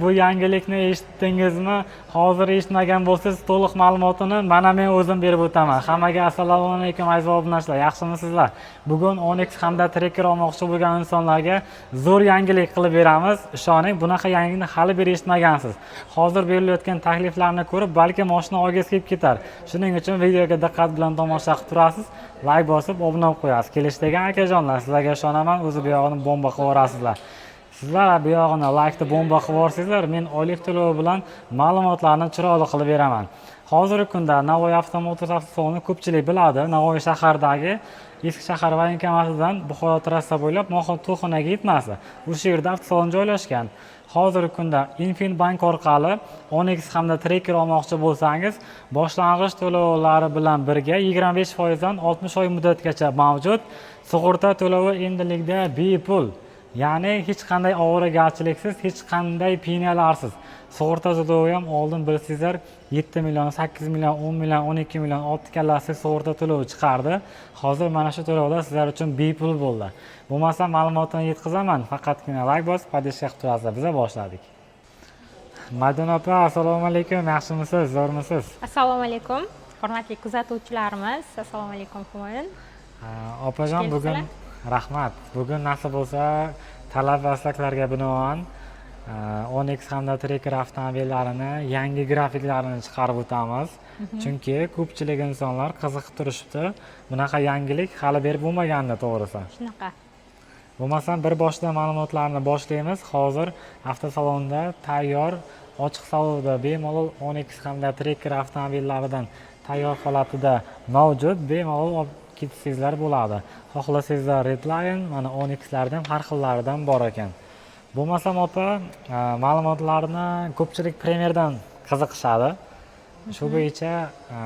Bu yangilikni eshitdingizmi? Hozir eshitmagan bo'lsangiz, to'liq ma'lumotini mana men o'zim berib o'taman. Hammaga assalomu alaykum aziz obunachilar, yaxshimisizlar? Bugun Onyx hamda Tracker olmoqchi bo'lgan insonlarga zo'r yangilik qilib beramiz. Ishoning, bunaqa yangilikni hali beri eshitmagansiz. Hozir berilayotgan takliflarni ko'rib, balki mashina olgisi kelib ketar. Shuning uchun videoga diqqat bilan tomosha qilib turasiz, like bosib, obuna bo'lib qo'yasiz. Kelishdegan akajonlar, sizlarga ishonaman, o'zi bu yog'ini bomba qilib yuborasizlar. Sizlar bu yog'ini like bomba qilib yuborsangizlar, men oylik to'lovi bilan ma'lumotlarni chiroyli qilib beraman. Hozirgi kunda Navoiy avtomotor avtosaloni ko'pchilik biladi. Navoiy shahardagi eski shahar voyinkamasidan Buxoro trassa bo'ylab Moxon To'xonaga yetmasi. O'sha yerda avtosalon joylashgan. Hozirgi kunda Infinbank orqali Onyx hamda Tracker olmoqchi bo'lsangiz, boshlang'ich to'lovlari bilan birga 25% dan 60 oy muddatgacha mavjud. Sug'urta to'lovi endilikda bepul. Ya'ni hech qanday ovoragarchiliksiz, hech qanday piynalarsiz. Sug'urta to'lovi ham oldin bilsizlar 7 million, 8 million, 10 million, 12 million 6 kallasi sug'urta to'lovi chiqardi. Hozir mana shu to'lovlar sizlar uchun bepul bo'ldi. Bo'lmasa ma'lumotini yetkazaman, faqatgina like bosib, podishka qilib turasizlar. Biz boshladik. Madina opa, assalomu alaykum, yaxshimisiz, zo'rmisiz? Assalomu alaykum, hurmatli kuzatuvchilarimiz. Assalomu alaykum Humoyun. Opajon, bugun rahmat. Bugun nasib bo'lsa, talab va istaklarga binoan Onyx hamda Tracker avtomobillarini yangi grafiklarini chiqarib o'tamiz. Chunki ko'pchilik insonlar qiziqib turishibdi. Bunaqa yangilik hali berib bo'lmagandi, to'g'risi. Shunaqa. Bo'lmasam bir boshdan ma'lumotlarni boshlaymiz. Hozir avtosalonda tayyor ochiq savdoda bemalol Onyx hamda Tracker avtomobillaridan tayyor holatida mavjud, bemalol olib ketsangizlar bo'ladi. Xohlasangizlar Redline, mana Onyxlardan har xillaridan bor ekan. Bo'lmasam opa, ma'lumotlarni ko'pchilik Premierdan qiziqishadi. Shu bo'yicha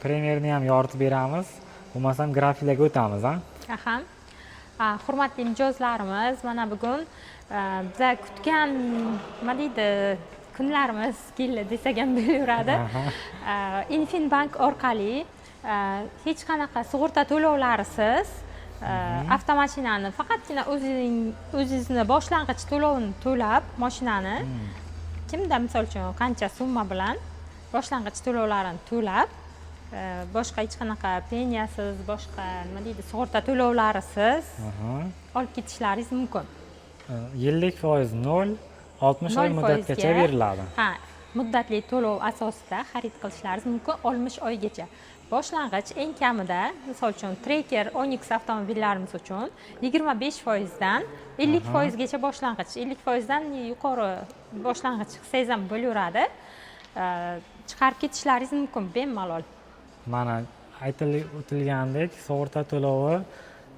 Premierni ham yoritib beramiz. Bo'lmasam grafiklarga o'tamiz, Aha. Hurmatli mijozlarimiz, mana bugun biza kutgan, nima deydi, kunlarimiz keldi desak ham bo'laveradi. Infinbank orqali hech qanaqa sug'urta to'lovlarisiz avtomashinani faqatgina o'zingizni boshlang'ich to'lovini to'lab, mashinani kimda misol uchun qancha summa bilan boshlang'ich to'lovlarini to'lab, boshqa hech qanaqa pensiyasiz, boshqa nima deydi, sug'urta to'lovlarisiz olib ketishlaringiz mumkin. Yillik foiz 0, 60 oy muddatgacha beriladi. Muddatli to'lov asosida xarid qilishlaringiz mumkin 60 oygacha. Boshlang'ich eng kamida, misol uchun Tracker, Onyx avtomobillarimiz uchun 25% dan 50% gacha boshlang'ich, 50% dan yuqori boshlang'ich qilsangiz ham bo'laveradi. Chiqarib ketishlaringiz mumkin bemalol. Mana aytilib o'tilgandek, sug'urta to'lovi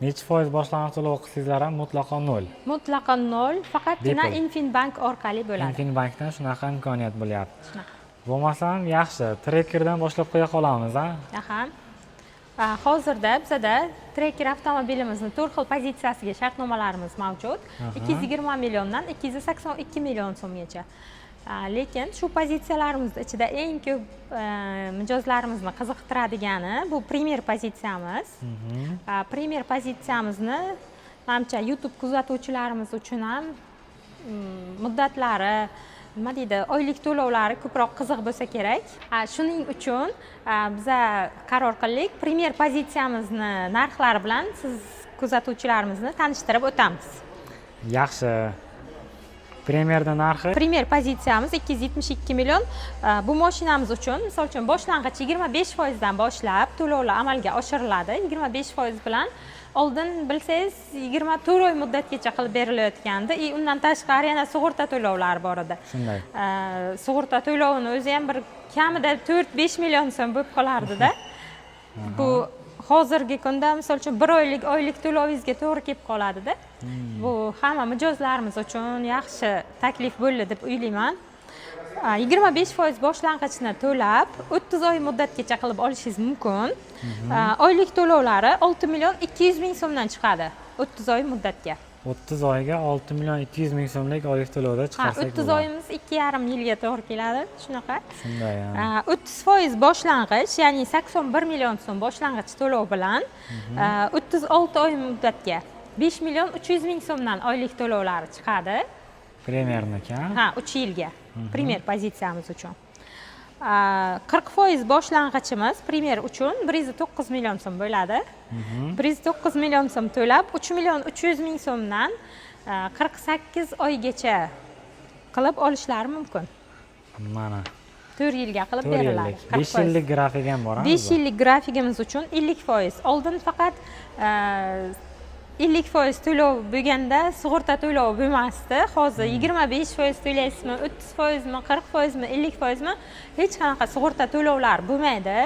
necha foiz boshlang'ich to'lov qilsangizlar ham mutlaqo 0. Mutlaqo 0, faqatgina Infinbank orqali bo'ladi. Infinbankdan shunaqa imkoniyat bo'lyapti. Bo'lmasam yaxshi, Trackerdan boshlab qo'ya qolamiz, Aha. Hozirda bizada Tracker avtomobilimizni 4 xil pozitsiyasiga shartnomalarimiz mavjud. 220 milliondan 282 million so'mgacha. Lekin shu pozitsiyalarimiz ichida eng ko'p mijozlarimizni qiziqtiradigan bu Premier pozitsiyamiz. Premier pozitsiyamizni menimcha YouTube kuzatuvchilarimiz uchun ham muddatlari, nima deydi, oylik to'lovlari ko'proq qiziq bo'lsa kerak. Shuning uchun biza qaror qildik, Premier pozitsiyamizni narxlari bilan siz kuzatuvchilarimizni tanishtirib o'tamiz. Yaxshi. Premierda narxi? Premier pozitsiyamiz 272 million. Bu mashinamiz uchun, misol uchun boshlang'ich 25% dan boshlab to'lovlar amalga oshiriladi. 25% bilan oldin bilsangiz 24 oy muddatgacha qilib berilayotgandi. Undan tashqari yana sug'urta to'lovlari bor edi. Shunday. Sug'urta to'lovini o'zi ham bir kamida 4-5 million so'm bo'lib qolardi-da. Bu hozirgi kunda misol uchun 1 oylik to'lovingizga to'g'ri kelib qoladi-da. Bu hamma mijozlarimiz uchun yaxshi taklif bo'ldi deb o'ylayman. 25% boshlang'ichni to'lab 30 oy muddatgacha qilib olishingiz mumkin. Oylik to'lovlari 6 million 200 ming so'mdan chiqadi 30 oy muddatga. 30 oyga 6 million 200 ming so'mlik oylik to'lovda chiqarsak bo'ladi. 30 oyimiz 2,5 yilga to'g'ri keladi, shunaqa. Shunday. 30% boshlang'ich, ya'ni 81 million so'm boshlang'ich to'lov bilan 36 oy muddatga 5 million 300 ming so'mdan oylik to'lovlari chiqadi. Premierniki, 3 yilga. primer pozitsiyamiz uchun. 40% boshlang'ichimiz primer uchun 109 million so'm bo'ladi. 109 million so'm to'lab 3 million 300 ming so'mdan 48 oygacha qilib olishlari mumkin. Mana 4 yilga qilib 4 beriladi. yillik 5 yillik grafik ham bor. 5 yillik grafikimiz uchun 50%. Oldin faqat 50% to'lov bo'lganda sug'urta to'lovi bo'lmasdi. Hozir 25% to'laysizmi, 30%mi, 40%mi, 50%mi hech qanaqa sug'urta to'lovlar bo'lmaydi.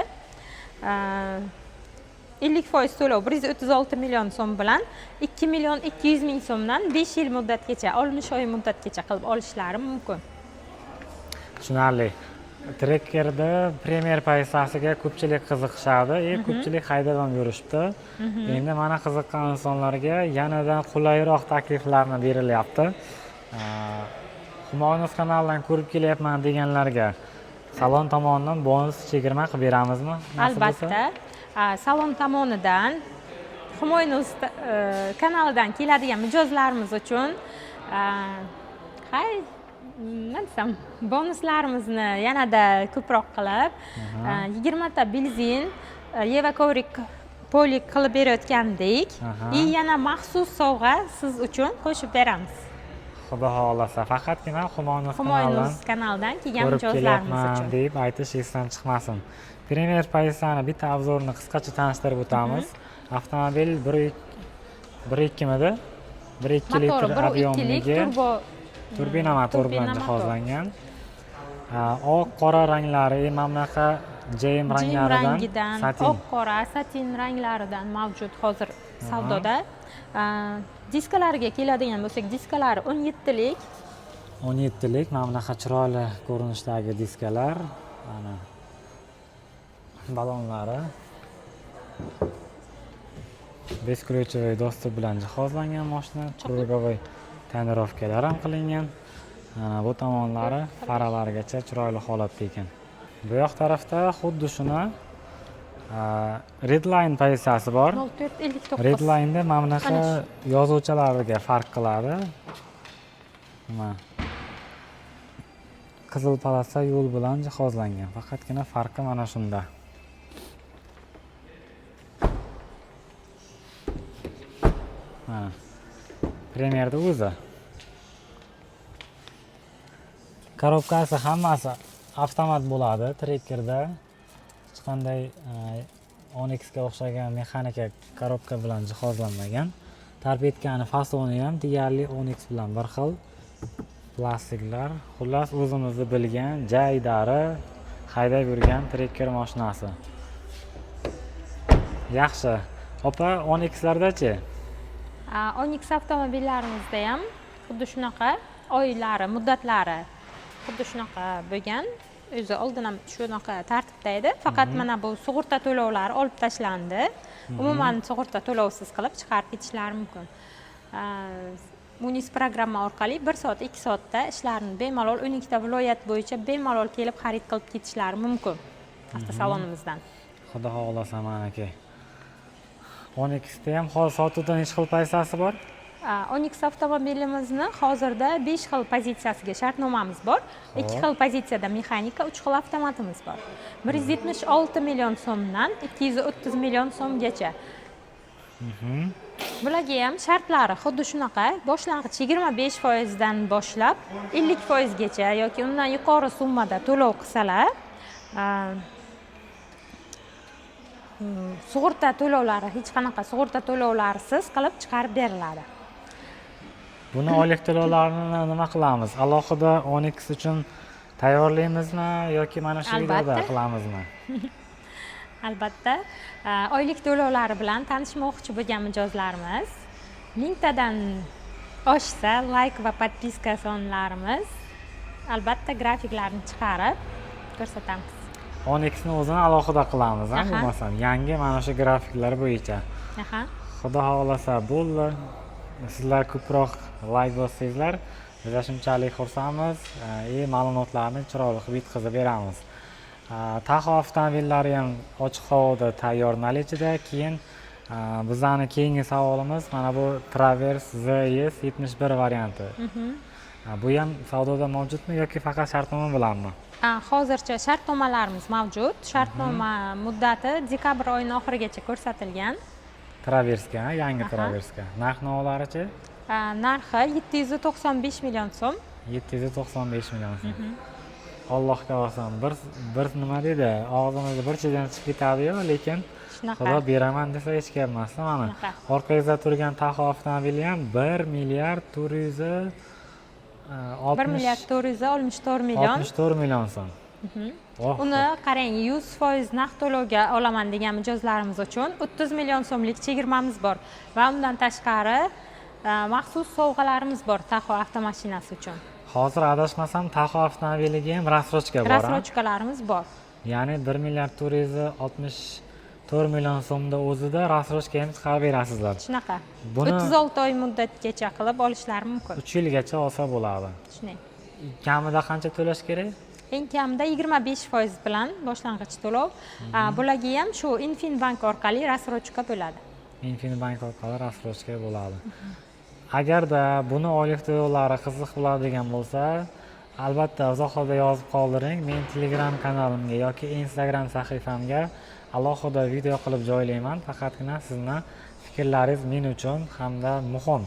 50% to'lov 136 million so'm bilan 2 million 200 ming so'mdan 5 yil muddatgacha, 60 oy muddatgacha qilib olishlari mumkin. Tushunarli. Trekkerda premier pozitsiyasiga ko'pchilik qiziqishadi, ko'pchilik haydab ham yurishibdi. Endi mana qiziqqan insonlarga yanada qulayroq takliflarni berilyapti. Humoyinov kanalidan ko'rib kelyapman deganlarga salon tomonidan bonus chegirma qilib beramizmi? Albatta. Salon tomonidan Humoyinov kanalidan keladigan mijozlarimiz uchun nima desam, bonuslarimizni yanada ko'proq qilib, 20 ta benzin, Eva kovrik polik qilib berayotgandek, yana maxsus sovg'a siz uchun qo'shib beramiz. Xudo xolasa, faqatgina Humoyinov kanalidan kelgan mijozlarimiz uchun deb aytish esdan chiqmasin. Premier pozitsiyani bitta obzorni qisqacha tanishtirib o'tamiz. Avtomobil 1.2 midi? 1.2 litr ob'yomga turbina motor bilan jihozlangan. Oq qora ranglari mana bunaqa JM ranglaridan, oq qora satin ranglaridan mavjud hozir savdoda. Diskalariga keladigan bo'lsak, diskalari 17lik. 17lik mana bunaqa chiroyli ko'rinishdagi diskalar. Mana balonlari besklyuchovoy dostуп bilan jihozlangan mashina, krugovoy tonirovkalar ham qilingan. Mana bu tomonlari faralarigacha chiroyli holatda ekan. Bu yoq tarafda xuddi shuni Redline pozitsiyasi bor. 0459. Redline'da mana bunaqa yozuvchilarga farq qiladi. Mana qizil polotsa yo'l bilan jihozlangan. Faqatgina farqi mana shunda. Mana Premierda o'zi. Korobkasi hammasi avtomat bo'ladi Trekkerda. Hech qanday Onyx ga o'xshagan mexanika korobka bilan jihozlanmagan. Tarpetkani fasoni ham deyarli Onyx bilan bir xil. Plastiklar, xullas o'zimizni bilgan jaydari haydab yurgan Trekker mashinasi. Yaxshi. Opa, Onyxlardachi? Onyx avtomobillarimizda ham xuddi shunaqa oylari, muddatlari xuddi shunaqa bo'lgan. O'zi oldin ham shunaqa tartibda edi. Faqat mana bu sug'urta to'lovlari olib tashlandi. Umuman sug'urta to'lovsiz qilib chiqarib ketishlari mumkin. Munis programma orqali 1 soat, 2 soatda ishlarini bemalol 12 ta viloyat bo'yicha bemalol kelib xarid qilib ketishlari mumkin avtosalonimizdan. Xudo xolasa mana aka. Onyxda ham hozir sotuvda necha xil pozitsiyasi bor? Onyx avtomobilimizni hozirda 5 xil pozitsiyasiga shartnomamiz bor. 2 xil pozitsiyada mexanika, 3 xil avtomatimiz bor. 176 million so'mdan 230 million so'mgacha. Bularga ham shartlari xuddi shunaqa. Boshlang'ich 25% dan boshlab 50% gacha yoki undan yuqori summada to'lov qilsalar, sug'urta to'lovlari hech qanaqa sug'urta to'lovlarisiz qilib chiqarib beriladi. Buni oylik to'lovlarini nima qilamiz? Alohida Onyx uchun tayyorlaymizmi yoki mana shu videoda qilamizmi? Albatta, oylik to'lovlari bilan tanishmoqchi bo'lgan mijozlarimiz 1000 tadan oshsa like va podpiska sonlarimiz albatta grafiklarni chiqarib ko'rsatamiz. Onyxni o'zini alohida qilamiz, bo'lmasam yangi mana shu grafiklar bo'yicha. Xudo xolasa bo'ldi. Sizlar ko'proq like bossangizlar, biz shunchalik xursandmiz. Ma'lumotlarni chiroyli qilib yetkazib beramiz. Taho avtomobillari ham ochiq havoda tayyor nalichida. Keyin bizning keyingi savolimiz mana bu Traverse ZS 71 varianti. Bu ham savdoda mavjudmi yoki faqat shartnoma bilanmi? Hozircha shartnomalarimiz mavjud. Shartnoma muddati dekabr oyining oxirigacha ko'rsatilgan. Traverska, yangi Traverska. Narx-navolarichi? Narxi 795 million so'm. 795 million so'm. Allohga olsin, bir nima deydi, og'zimizda bir chizgan chiqib ketadi-yu, lekin Xudo beraman desa hech gap emas. Mana orqangizda turgan Tahoe avtomobili ham 1 milliard 400 1 milliard 464 million. 64 million so'm. Uni qarang, 100% naqd to'lovga olaman degan mijozlarimiz uchun 30 million so'mlik chegirmamiz bor va undan tashqari maxsus sovg'alarimiz bor Tahoe avtomashinasi uchun. Hozir adashmasam Tahoe avtomobiliga ham rasrochka bor. Rasrochkalarimiz bor. Ya'ni 1 milliard 464 million so'mda o'zida rasrochka ham chiqarib berasizlar. Shunaqa. 36 oy muddatgacha qilib olishlari mumkin. 3 yilgacha olsa bo'ladi. Shunday. Kamida qancha to'lash kerak? Eng kamida 25% bilan boshlang'ich to'lov. Bularga ham shu Infinbank orqali rasrochka bo'ladi. Infinbank orqali rasrochka bo'ladi. Agarda buni oylik to'lovlari qiziq bo'ladigan bo'lsa, albatta izohlarda yozib qoldiring. Men Telegram kanalimga yoki Instagram sahifamga alohida video qilib joylayman. Faqatgina sizning fikrlaringiz men uchun hamda muhim.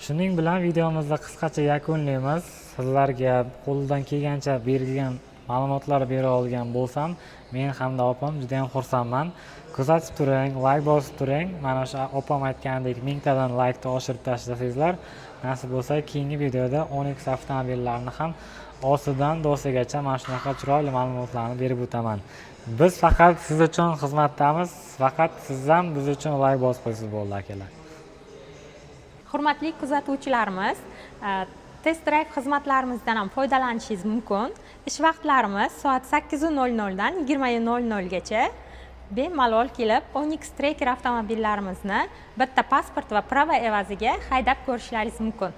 Shuning bilan videomizni qisqacha yakunlaymiz. Sizlarga qo'ldan kelgancha berilgan ma'lumotlar bera olgan bo'lsam, men hamda opam juda ham xursandman. Kuzatib turing, like bosib turing. Mana shu opam aytgandek 1000 tadan like oshirib tashlasangizlar, nasib bo'lsa keyingi videoda Onyx avtomobillarini ham osidan dosigacha mana shunaqa chiroyli ma'lumotlarni berib o'taman. Biz faqat siz uchun xizmatdamiz. Faqat siz ham biz uchun like bosib qo'ysangiz bo'ldi akalar. Hurmatli kuzatuvchilarimiz, test drive xizmatlarimizdan ham foydalanishingiz mumkin. Ish vaqtlarimiz soat 8:00 dan 20:00 gacha. Bemalol kelib, Onyx Tracker avtomobillarimizni bitta pasport va prava evaziga haydab ko'rishlaringiz mumkin.